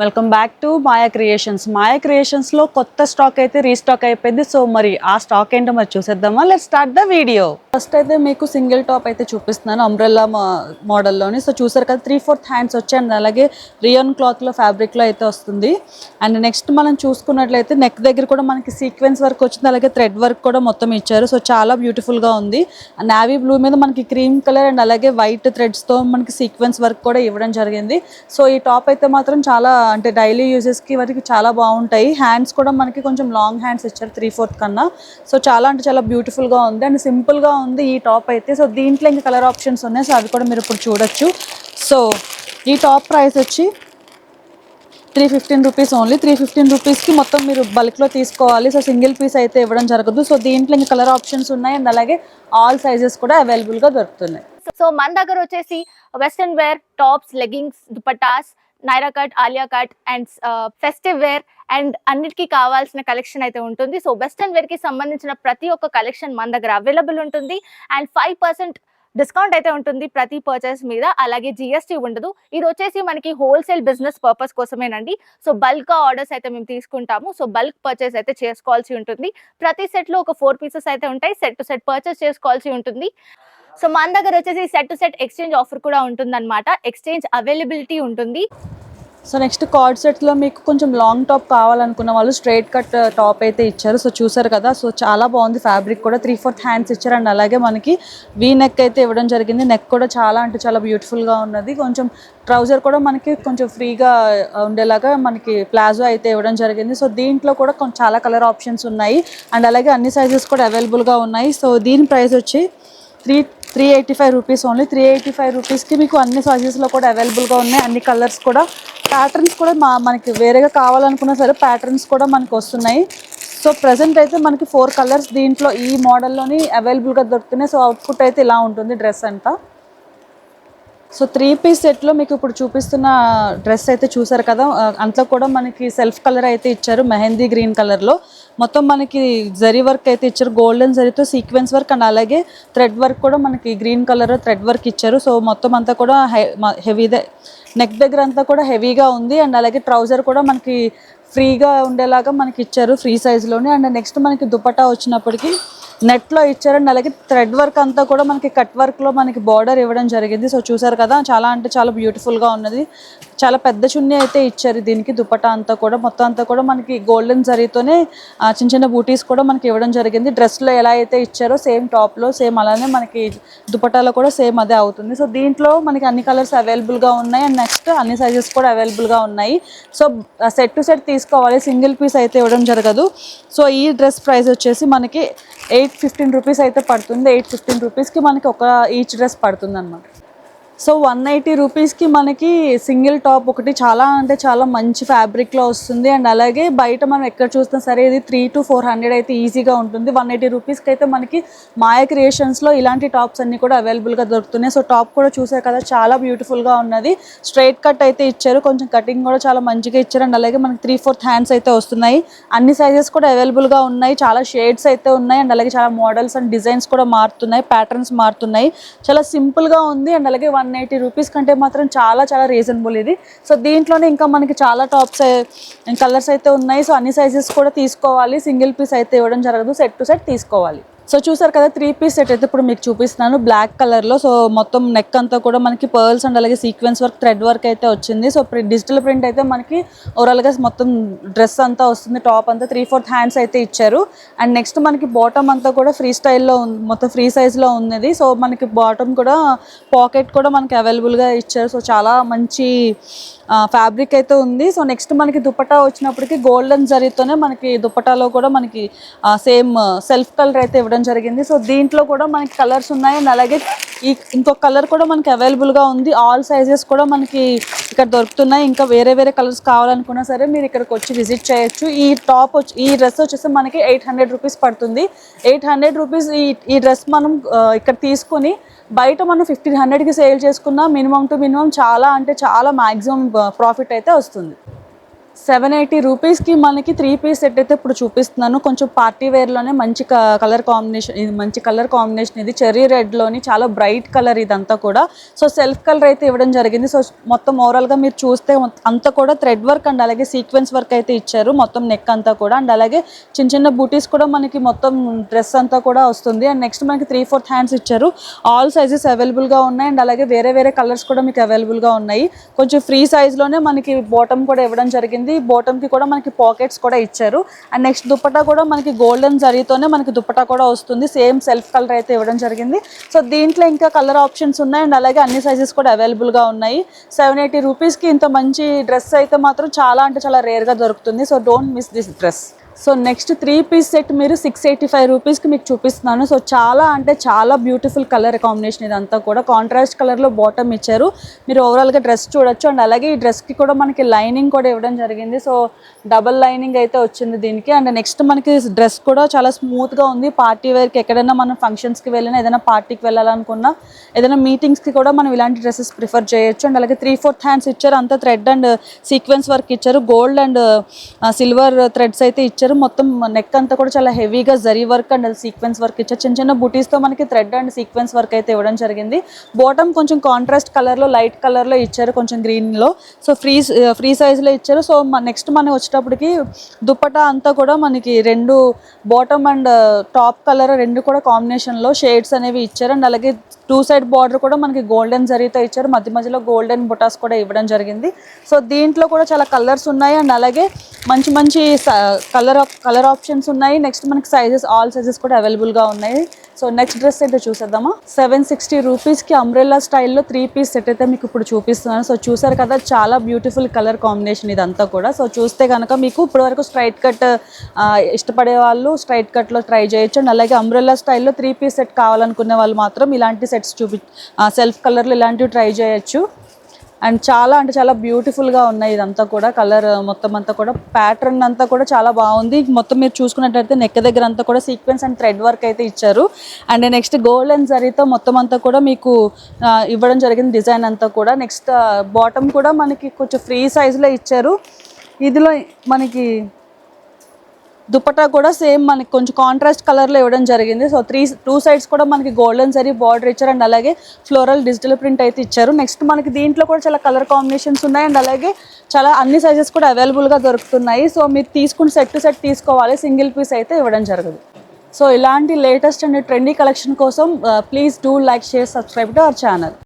Welcome back to Maya creations. Maya క్రియేషన్స్లో కొత్త stock అయితే రీస్టాక్ అయిపోయింది. సో మరి ఆ స్టాక్ ఏంటో మరి చూసేద్దామా? Let's start the video. First అయితే మీకు సింగిల్ టాప్ అయితే చూపిస్తున్నాను అంబ్రెల్లా మోడల్లోని. సో చూసారు కదా 3/4 హ్యాండ్స్ వచ్చాయండి. అలాగే రియాన్ క్లాత్లో ఫ్యాబ్రిక్లో అయితే వస్తుంది. అండ్ నెక్స్ట్ మనం చూసుకున్నట్లయితే నెక్ దగ్గర కూడా మనకి సీక్వెన్స్ వర్క్ వచ్చింది. అలాగే థ్రెడ్ వర్క్ కూడా మొత్తం ఇచ్చారు. సో చాలా బ్యూటిఫుల్గా ఉంది. నావీ బ్లూ మీద మనకి క్రీమ్ కలర్ అండ్ అలాగే వైట్ థ్రెడ్స్తో మనకి సీక్వెన్స్ వర్క్ కూడా ఇవ్వడం జరిగింది. సో ఈ టాప్ అయితే మాత్రం చాలా అంటే డైలీ యూజెస్కి వరకు చాలా బాగుంటాయి. హ్యాండ్స్ కూడా మనకి కొంచెం లాంగ్ హ్యాండ్స్ ఇచ్చారు 3/4 కన్నా. సో చాలా అంటే చాలా బ్యూటిఫుల్గా ఉంది అండ్ సింపుల్గా ఉంది ఈ టాప్ అయితే. సో దీంట్లో ఇంకా కలర్ ఆప్షన్స్ ఉన్నాయి. సో అవి కూడా మీరు ఇప్పుడు చూడొచ్చు. సో ఈ టాప్ ప్రైస్ వచ్చి 315 రూపీస్ ఓన్లీ. 315 రూపీస్కి మొత్తం మీరు బల్క్లో తీసుకోవాలి. సో సింగిల్ పీస్ అయితే ఇవ్వడం జరగదు. సో దీంట్లో ఇంకా కలర్ ఆప్షన్స్ ఉన్నాయి అండ్ అలాగే ఆల్ సైజెస్ కూడా అవైలబుల్గా దొరుకుతున్నాయి. సో మన దగ్గర వచ్చేసి western wear tops, leggings, dupattas, Naira cut, Alia cut and festive wear and అన్నిటికీ కావాల్సిన కలెక్షన్ అయితే ఉంటుంది. సో వెస్టర్న్ వేర్ కి సంబంధించిన ప్రతి ఒక్క కలెక్షన్ మన దగ్గర అవైలబుల్ ఉంటుంది అండ్ 5% డిస్కౌంట్ అయితే ఉంటుంది ప్రతి పర్చేస్ మీద. అలాగే జిఎస్టీ ఉండదు. ఇది వచ్చేసి మనకి హోల్సేల్ బిజినెస్ పర్పస్ కోసమేనండి. సో బల్క్ గా ఆర్డర్స్ అయితే మేము తీసుకుంటాము. సో బల్క్ పర్చేస్ అయితే చేసుకోవాల్సి ఉంటుంది. ప్రతి సెట్ లో ఒక 4 పీసెస్ అయితే ఉంటాయి. సెట్ టు సెట్ పర్చేస్ చేసుకోవాల్సి ఉంటుంది. సో మన దగ్గర వచ్చేసి set to set exchange offer కూడా ఉంటుంది అనమాట. ఎక్స్చేంజ్ అవైలబిలిటీ ఉంటుంది. సో నెక్స్ట్ కార్డ్ సెట్లో మీకు కొంచెం లాంగ్ టాప్ కావాలనుకున్న వాళ్ళు స్ట్రైట్ కట్ టాప్ అయితే ఇచ్చారు. సో చూసారు కదా. సో చాలా బాగుంది. ఫ్యాబ్రిక్ కూడా 3/4 హ్యాండ్స్ ఇచ్చారు అండ్ అలాగే మనకి వీ నెక్ అయితే ఇవ్వడం జరిగింది. నెక్ కూడా చాలా అంటే చాలా బ్యూటిఫుల్గా ఉన్నది. కొంచెం ట్రౌజర్ కూడా మనకి కొంచెం ఫ్రీగా ఉండేలాగా మనకి ప్లాజో అయితే ఇవ్వడం జరిగింది. సో దీంట్లో కూడా చాలా కలర్ ఆప్షన్స్ ఉన్నాయి అండ్ అలాగే అన్ని సైజెస్ కూడా అవైలబుల్గా ఉన్నాయి. సో దీని ప్రైస్ వచ్చి 385 రూపీస్ ఓన్లీ. 385 రూపీస్కి మీకు అన్ని సైజెస్లో కూడా అవైలబుల్గా ఉన్నాయి. అన్ని కలర్స్ కూడా, ప్యాటర్న్స్ కూడా మనకి వేరేగా కావాలనుకున్నా సరే ప్యాటర్న్స్ కూడా మనకు వస్తున్నాయి. సో ప్రజెంట్ అయితే మనకి 4 కలర్స్ దీంట్లో ఈ మోడల్లోని అవైలబుల్గా దొరుకుతున్నాయి. సో అవుట్పుట్ అయితే ఇలా ఉంటుంది డ్రెస్ అంతా. సో 3 పీస్ సెట్లో మీకు ఇప్పుడు చూపిస్తున్న డ్రెస్ అయితే చూసారు కదా. అంతా కూడా మనకి సెల్ఫ్ కలర్ అయితే ఇచ్చారు మెహందీ గ్రీన్ కలర్లో. మొత్తం మనకి జరీ వర్క్ అయితే ఇచ్చారు. గోల్డెన్ జరీతో సీక్వెన్స్ వర్క్ అండ్ అలాగే థ్రెడ్ వర్క్ కూడా మనకి గ్రీన్ కలర్ థ్రెడ్ వర్క్ ఇచ్చారు. సో మొత్తం అంతా కూడా హెవీదే. నెక్ దగ్గర అంతా కూడా హెవీగా ఉంది అండ్ అలాగే ట్రౌజర్ కూడా మనకి ఫ్రీగా ఉండేలాగా మనకి ఇచ్చారు ఫ్రీ సైజ్లోనే. అండ్ నెక్స్ట్ మనకి దుపట్టా వచ్చినప్పటికీ నెట్లో ఇచ్చారండి. అలాగే థ్రెడ్ వర్క్ అంతా కూడా మనకి కట్ వర్క్లో మనకి బార్డర్ ఇవ్వడం జరిగింది. సో చూసారు కదా. చాలా అంటే చాలా బ్యూటిఫుల్గా ఉన్నది. చాలా పెద్ద చున్నీ అయితే ఇచ్చారు దీనికి. దుపట్టా అంతా కూడా మొత్తం అంతా కూడా మనకి గోల్డెన్ జరీతోనే చిన్న చిన్న బూటీస్ కూడా మనకి ఇవ్వడం జరిగింది. డ్రెస్లో ఎలా అయితే ఇచ్చారో సేమ్ టాప్లో సేమ్ అలానే మనకి దుపట్టాలో కూడా సేమ్ అదే అవుతుంది. సో దీంట్లో మనకి అన్ని కలర్స్ అవైలబుల్గా ఉన్నాయి అండ్ నెక్స్ట్ అన్ని సైజెస్ కూడా అవైలబుల్గా ఉన్నాయి. సో సెట్ టు సెట్ తీసుకోవాలి. సింగిల్ పీస్ అయితే ఇవ్వడం జరగదు. సో ఈ డ్రెస్ ప్రైస్ వచ్చేసి మనకి 815 రూపీస్ అయితే పడుతుంది. 815 రూపీస్కి మనకి ఒక ఈచ్ డ్రెస్ పడుతుంది అన్నమాట. సో 180 రూపీస్కి మనకి సింగిల్ టాప్ ఒకటి చాలా అంటే చాలా మంచి ఫ్యాబ్రిక్లో వస్తుంది అండ్ అలాగే బయట మనం ఎక్కడ చూసినా సరే ఇది 300 to 400 అయితే ఈజీగా ఉంటుంది. 180 రూపీస్కి అయితే మనకి మాయా క్రియేషన్స్లో ఇలాంటి టాప్స్ అన్నీ కూడా అవైలబుల్గా దొరుకుతున్నాయి. సో టాప్ కూడా చూసారు కదా చాలా బ్యూటిఫుల్గా ఉన్నది. స్ట్రైట్ కట్ అయితే ఇచ్చారు. కొంచెం కటింగ్ కూడా చాలా మంచిగా ఇచ్చారు అండ్ అలాగే మనకి 3/4 హ్యాండ్స్ అయితే వస్తున్నాయి. అన్ని సైజెస్ కూడా అవైలబుల్గా ఉన్నాయి. చాలా షేడ్స్ అయితే ఉన్నాయి అండ్ అలాగే చాలా మోడల్స్ అండ్ డిజైన్స్ కూడా మారుతున్నాయి. ప్యాటర్న్స్ మారుతున్నాయి. చాలా సింపుల్గా ఉంది అండ్ అలాగే 180 రూపీస్ కంటే మాత్రం చాలా చాలా రీజనబుల్ ఇది. సో దీంట్లోనే ఇంకా మనకి చాలా టాప్స్ కలర్స్ అయితే ఉన్నాయి. సో అన్ని సైజెస్ కూడా తీసుకోవాలి. సింగిల్ పీస్ అయితే ఇవ్వడం జరగదు. సెట్ టు సెట్ తీసుకోవాలి. సో చూసారు కదా 3 పీస్ సెట్ అయితే ఇప్పుడు మీకు చూపిస్తున్నాను బ్లాక్ కలర్లో. సో మొత్తం నెక్ అంతా కూడా మనకి పర్ల్స్ అండ్ అలాగే సీక్వెన్స్ వర్క్ థ్రెడ్ వర్క్ అయితే వచ్చింది. సో డిజిటల్ ప్రింట్ అయితే మనకి ఓవరాల్గా మొత్తం డ్రెస్ అంతా వస్తుంది. టాప్ అంతా 3/4 హ్యాండ్స్ అయితే ఇచ్చారు అండ్ నెక్స్ట్ మనకి బాటమ్ అంతా కూడా ఫ్రీ స్టైల్లో మొత్తం ఫ్రీ సైజ్లో ఉన్నది. సో మనకి బాటమ్ కూడా పాకెట్ కూడా మనకి అవైలబుల్గా ఇచ్చారు. సో చాలా మంచి ఫ్యాబ్రిక్ అయితే ఉంది. సో నెక్స్ట్ మనకి దుపట్టా వచ్చినప్పటికి గోల్డెన్ జరీతోనే మనకి దుపట్టాలో కూడా మనకి సేమ్ సెల్ఫ్ కలర్ అయితే ఇవ్వడం జరిగింది. సో దీంట్లో కూడా మనకి కలర్స్ ఉన్నాయి అండ్ అలాగే ఇంకొక కలర్ కూడా మనకి అవైలబుల్గా ఉంది. ఆల్ సైజెస్ కూడా మనకి ఇక్కడ దొరుకుతున్నాయి. ఇంకా వేరే వేరే కలర్స్ కావాలనుకున్నా సరే మీరు ఇక్కడికి వచ్చి విజిట్ చేయొచ్చు. ఈ డ్రెస్ వచ్చేసి మనకి 800 రూపీస్ పడుతుంది. 800 రూపీస్ ఈ డ్రెస్ మనం ఇక్కడ తీసుకుని బయట మనం 1500కి సేల్ చేసుకున్నా మినిమం టు మినిమం చాలా అంటే చాలా మ్యాక్సిమం ప్రాఫిట్ అయితే వస్తుంది. 780 రూపీస్కి మనకి 3 పీస్ సెట్ అయితే ఇప్పుడు చూపిస్తున్నాను. కొంచెం పార్టీ వేర్లోనే మంచి కలర్ కాంబినేషన్, ఇది మంచి కలర్ కాంబినేషన్. ఇది చెర్రీ రెడ్లోని చాలా బ్రైట్ కలర్ ఇదంతా కూడా. సో సెల్ఫ్ కలర్ అయితే ఇవ్వడం జరిగింది. సో మొత్తం ఓవరాల్గా మీరు చూస్తే అంతా కూడా థ్రెడ్ వర్క్ అండ్ అలాగే సీక్వెన్స్ వర్క్ అయితే ఇచ్చారు మొత్తం నెక్ అంతా కూడా. అండ్ అలాగే చిన్న చిన్న బూటీస్ కూడా మనకి మొత్తం డ్రెస్ అంతా కూడా వస్తుంది. అండ్ నెక్స్ట్ మనకి 3/4 హ్యాండ్స్ ఇచ్చారు. ఆల్ సైజెస్ అవైలబుల్గా ఉన్నాయి. అండ్ అలాగే వేరే వేరే కలర్స్ కూడా మీకు అవైలబుల్గా ఉన్నాయి. కొంచెం ఫ్రీ సైజ్లోనే మనకి బాటమ్ కూడా ఇవ్వడం జరిగింది. బాటమ్ కి కూడా మనకి పాకెట్స్ కూడా ఇచ్చారు. అండ్ నెక్స్ట్ దుపట్టా కూడా మనకి గోల్డెన్ జరీతోనే మనకి దుపట్టా కూడా వస్తుంది. సేమ్ సెల్ఫ్ కలర్ అయితే ఇవ్వడం జరిగింది. సో దీంట్లో ఇంకా కలర్ ఆప్షన్స్ ఉన్నాయి. అండ్ అలాగే అన్ని సైజెస్ కూడా అవైలబుల్ గా ఉన్నాయి. 780 రూపీస్కి ఇంత మంచి డ్రెస్ అయితే మాత్రం చాలా అంటే చాలా రేర్ గా దొరుకుతుంది. So don't miss this dress. So next 3 piece set మీరు 685 రూపీస్కి మీకు చూపిస్తున్నాను. సో చాలా అంటే చాలా బ్యూటిఫుల్ కలర్ కాంబినేషన్ ఇదంతా కూడా. కాంట్రాస్ట్ కలర్లో బాటమ్ ఇచ్చారు. మీరు ఓవరాల్గా డ్రెస్ చూడొచ్చు. అండ్ అలాగే ఈ డ్రెస్కి కూడా మనకి లైనింగ్ కూడా ఇవ్వడం జరిగింది. సో డబల్ లైనింగ్ అయితే వచ్చింది దీనికి. అండ్ నెక్స్ట్ మనకి డ్రెస్ కూడా చాలా స్మూత్గా ఉంది. పార్టీ వేర్కి ఎక్కడైనా మనం ఫంక్షన్స్కి వెళ్ళినా, ఏదైనా పార్టీకి వెళ్ళాలనుకున్నా, ఏదైనా మీటింగ్స్కి కూడా మనం ఇలాంటి డ్రెస్సెస్ ప్రిఫర్ చేయొచ్చు. అండ్ అలాగే 3/4 హ్యాండ్స్ ఇచ్చారు. అంతా థ్రెడ్ అండ్ సీక్వెన్స్ వర్క్ ఇచ్చారు. గోల్డ్ అండ్ సిల్వర్ థ్రెడ్స్ అయితే ఇచ్చారు. మొత్తం నెక్ అంతా కూడా చాలా హెవీగా zari work and sequence work ఇచ్చారు. చిన్న చిన్న బుటీస్తో మనకి థ్రెడ్ అండ్ సీక్వెన్స్ వర్క్ అయితే ఇవ్వడం జరిగింది. బాటమ్ కొంచెం కాంట్రాస్ట్ కలర్లో, లైట్ కలర్లో ఇచ్చారు, కొంచెం గ్రీన్లో. సో ఫ్రీ సైజ్లో ఇచ్చారు. సో నెక్స్ట్ మనకి వచ్చేటప్పటికి దుపట్టా అంతా కూడా మనకి రెండు బాటమ్ అండ్ టాప్ కలర్ రెండు కూడా కాంబినేషన్లో షేడ్స్ అనేవి ఇచ్చారు. అండ్ అలాగే 2 సైడ్ బార్డర్ కూడా మనకి గోల్డెన్ జరీతో ఇచ్చారు. మధ్య మధ్యలో గోల్డెన్ బుటాస్ కూడా ఇవ్వడం జరిగింది. సో దీంట్లో కూడా చాలా కలర్స్ ఉన్నాయి. అండ్ అలాగే మంచి మంచి కలర్ ఆప్షన్స్ ఉన్నాయి. నెక్స్ట్ మనకి సైజెస్, ఆల్ సైజెస్ కూడా అవైలబుల్గా ఉన్నాయి. సో నెక్స్ట్ డ్రెస్ అయితే చూసేద్దామా. 760 రూపీస్కి అంబ్రెల్లా స్టైల్లో 3 పీస్ సెట్ అయితే మీకు ఇప్పుడు చూపిస్తున్నాను. సో చూసారు కదా, చాలా బ్యూటిఫుల్ కలర్ కాంబినేషన్ ఇదంతా కూడా. సో చూస్తే కనుక మీకు ఇప్పటివరకు స్ట్రైట్ కట్ ఇష్టపడే వాళ్ళు స్ట్రైట్ కట్లో ట్రై చేయొచ్చు. అండ్ అలాగే అంబ్రెల్లా స్టైల్లో 3 పీస్ సెట్ కావాలనుకునే వాళ్ళు మాత్రం ఇలాంటి సెట్స్ సెల్ఫ్ కలర్లో ఇలాంటివి ట్రై చేయొచ్చు. అండ్ చాలా అంటే చాలా బ్యూటిఫుల్గా ఉన్నాయి ఇదంతా కూడా. కలర్ మొత్తం అంతా కూడా ప్యాటర్న్ అంతా కూడా చాలా బాగుంది. మొత్తం మీరు చూసుకున్నట్టయితే నెక్ దగ్గర అంతా కూడా సీక్వెన్స్ అండ్ థ్రెడ్ వర్క్ అయితే ఇచ్చారు. అండ్ నెక్స్ట్ గోల్డెన్ జరీతో మొత్తం అంతా కూడా మీకు ఇవ్వడం జరిగింది డిజైన్ అంతా కూడా. నెక్స్ట్ బాటమ్ కూడా మనకి కొంచెం ఫ్రీ సైజులో ఇచ్చారు. ఇదిలో మనకి దుపట్టా కూడా సేమ్ మనకి కొంచెం కాంట్రాస్ట్ కలర్లో ఇవ్వడం జరిగింది. సో 2 సైడ్స్ కూడా మనకి గోల్డెన్ జరీ బార్డర్ ఇచ్చారు. అండ్ అలాగే ఫ్లోరల్ డిజిటల్ ప్రింట్ అయితే ఇచ్చారు. నెక్స్ట్ మనకి దీంట్లో కూడా చాలా కలర్ కాంబినేషన్స్ ఉన్నాయి. అండ్ అలాగే చాలా అన్ని సైజెస్ కూడా అవైలబుల్గా దొరుకుతున్నాయి. సో మీరు తీసుకుని సెట్ టు సెట్ తీసుకోవాలి, సింగిల్ పీస్ అయితే ఇవ్వడం జరగదు. సో ఇలాంటి లేటెస్ట్ అండ్ ట్రెండీ కలెక్షన్ కోసం please do like, share, subscribe to our channel.